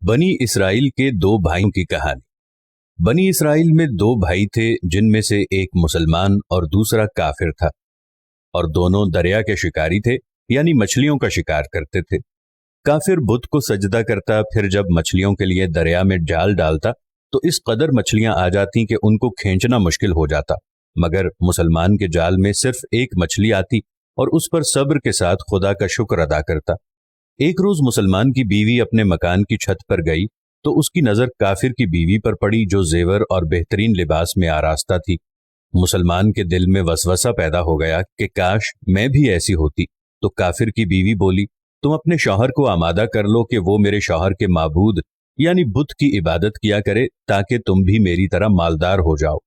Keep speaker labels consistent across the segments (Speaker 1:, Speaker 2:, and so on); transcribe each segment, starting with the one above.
Speaker 1: बनी इसराइल के दो भाइयों की कहानी। बनी इसराइल में दो भाई थे, जिनमें से एक मुसलमान और दूसरा काफिर था, और दोनों दरिया के शिकारी थे, यानी मछलियों का शिकार करते थे। काफिर बुत को सजदा करता, फिर जब मछलियों के लिए दरिया में जाल डालता तो इस कदर मछलियां आ जाती कि उनको खींचना मुश्किल हो जाता, मगर मुसलमान के जाल में सिर्फ एक मछली आती और उस पर सब्र के साथ खुदा का शुक्र अदा करता। एक रोज मुसलमान की बीवी अपने मकान की छत पर गई तो उसकी नजर काफिर की बीवी पर पड़ी, जो जेवर और बेहतरीन लिबास में आरास्ता थी। मुसलमान के दिल में वसवसा पैदा हो गया कि काश मैं भी ऐसी होती। तो काफिर की बीवी बोली, तुम अपने शौहर को आमादा कर लो कि वो मेरे शौहर के माबूद यानी बुत की इबादत किया करे, ताकि तुम भी मेरी तरह मालदार हो जाओ।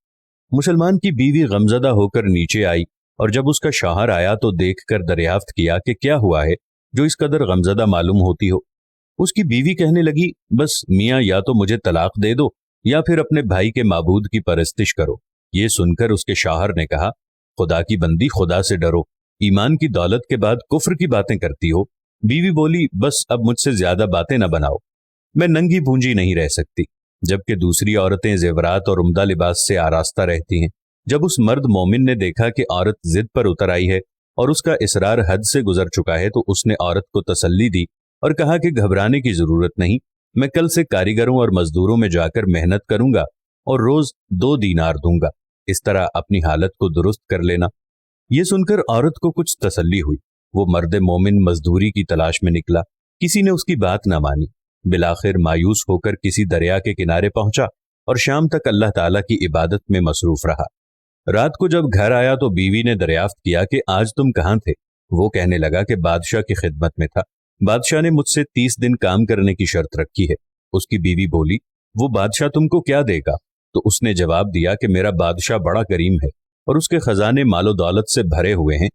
Speaker 1: मुसलमान की बीवी गमजदा होकर नीचे आई, और जब उसका शौहर आया तो देखकर दरियाफ्त किया कि क्या हुआ है जो इस कदर गमजदा मालूम होती हो। उसकी बीवी कहने लगी, बस मियाँ, या तो मुझे तलाक दे दो या फिर अपने भाई के माबूद की परस्तिश करो। ये सुनकर उसके शौहर ने कहा, खुदा की बंदी, खुदा से डरो, ईमान की दौलत के बाद कुफ्र की बातें करती हो। बीवी बोली, बस अब मुझसे ज्यादा बातें न बनाओ, मैं नंगी पूंजी नहीं रह सकती, जबकि दूसरी औरतें जेवरात और उम्दा लिबास से आरास्ता रहती हैं। जब उस मर्द मोमिन ने देखा कि औरत जिद पर उतर आई है और उसका इसरार हद से गुजर चुका है, तो उसने औरत को तसल्ली दी और कहा कि घबराने की जरूरत नहीं, मैं कल से कारीगरों और मजदूरों में जाकर मेहनत करूंगा और रोज 2 दीनार दूंगा, इस तरह अपनी हालत को दुरुस्त कर लेना। ये सुनकर औरत को कुछ तसल्ली हुई। वो मर्द मोमिन मजदूरी की तलाश में निकला, किसी ने उसकी बात ना मानी। बिलाखिर मायूस होकर किसी दरिया के किनारे पहुंचा और शाम तक अल्लाह ताला की इबादत में मसरूफ रहा। रात को जब घर आया तो बीवी ने दरियाफ्त किया कि आज तुम कहाँ थे। वो कहने लगा कि बादशाह की खिदमत में था, बादशाह ने मुझसे 30 दिन काम करने की शर्त रखी है। उसकी बीवी बोली, वो बादशाह तुमको क्या देगा? तो उसने जवाब दिया कि मेरा बादशाह बड़ा करीम है और उसके खजाने मालो दौलत से भरे हुए हैं,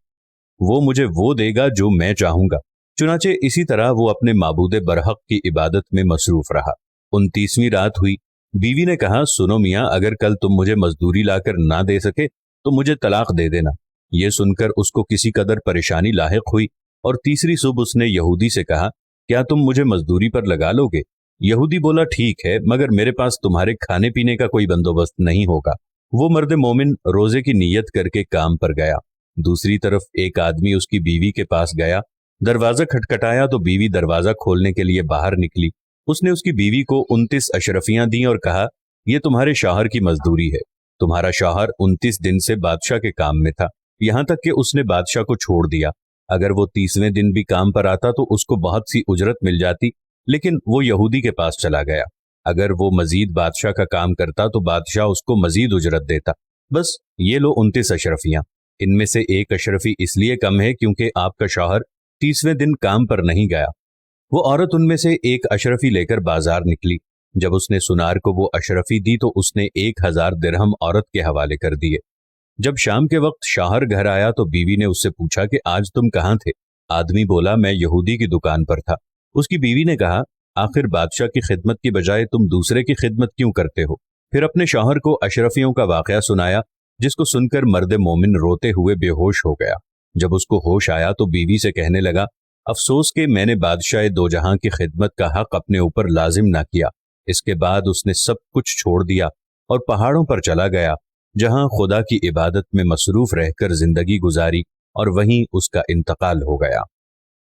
Speaker 1: वो मुझे वो देगा जो मैं चाहूंगा। चुनाचे इसी तरह वो अपने माबूदे बरहक की इबादत में मसरूफ रहा। 29वीं रात हुई। बीवी ने कहा, सुनो मियाँ, अगर कल तुम मुझे मजदूरी लाकर ना दे सके तो मुझे तलाक दे देना। ये सुनकर उसको किसी कदर परेशानी लाहिक हुई और तीसरी सुबह उसने यहूदी से कहा, क्या तुम मुझे मजदूरी पर लगा लोगे? यहूदी बोला, ठीक है, मगर मेरे पास तुम्हारे खाने पीने का कोई बंदोबस्त नहीं होगा। वो मर्द मोमिन रोजे की नीयत करके काम पर गया। दूसरी तरफ एक आदमी उसकी बीवी के पास गया, दरवाजा खटखटाया तो बीवी दरवाजा खोलने के लिए बाहर निकली। उसने उसकी बीवी को 29 अशरफियां दी और कहा, यह तुम्हारे शौहर की मजदूरी है। तुम्हारा शौहर 29 दिन से बादशाह के काम में था, यहां तक कि उसने बादशाह को छोड़ दिया। अगर वो 30वें दिन भी काम पर आता तो उसको बहुत सी उजरत मिल जाती, लेकिन वो यहूदी के पास चला गया। अगर वो मजीद बादशाह का काम करता तो बादशाह उसको मजीद उजरत देता। बस ये लो 29 अशरफियां, इनमें से एक अशरफी इसलिए कम है क्योंकि आपका शौहर 30वें दिन काम पर नहीं गया। वो औरत उनमें से एक अशरफी लेकर बाजार निकली। जब उसने सुनार को वो अशरफी दी तो उसने 1000 दिरहम औरत के हवाले कर दिए। जब शाम के वक्त शौहर घर आया तो बीवी ने उससे पूछा कि आज तुम कहाँ थे? आदमी बोला, मैं यहूदी की दुकान पर था। उसकी बीवी ने कहा, आखिर बादशाह की खिदमत की बजाय तुम दूसरे की खिदमत क्यों करते हो? फिर अपने शौहर को अशरफियों का वाकया सुनाया, जिसको सुनकर मर्द मोमिन रोते हुए बेहोश हो गया। जब उसको होश आया तो बीवी से कहने लगा, अफसोस कि मैंने बादशाह दो जहां की खिदमत का हक अपने ऊपर लाजिम ना किया। इसके बाद उसने सब कुछ छोड़ दिया और पहाड़ों पर चला गया, जहां खुदा की इबादत में मसरूफ रहकर जिंदगी गुजारी और वहीं उसका इंतकाल हो गया।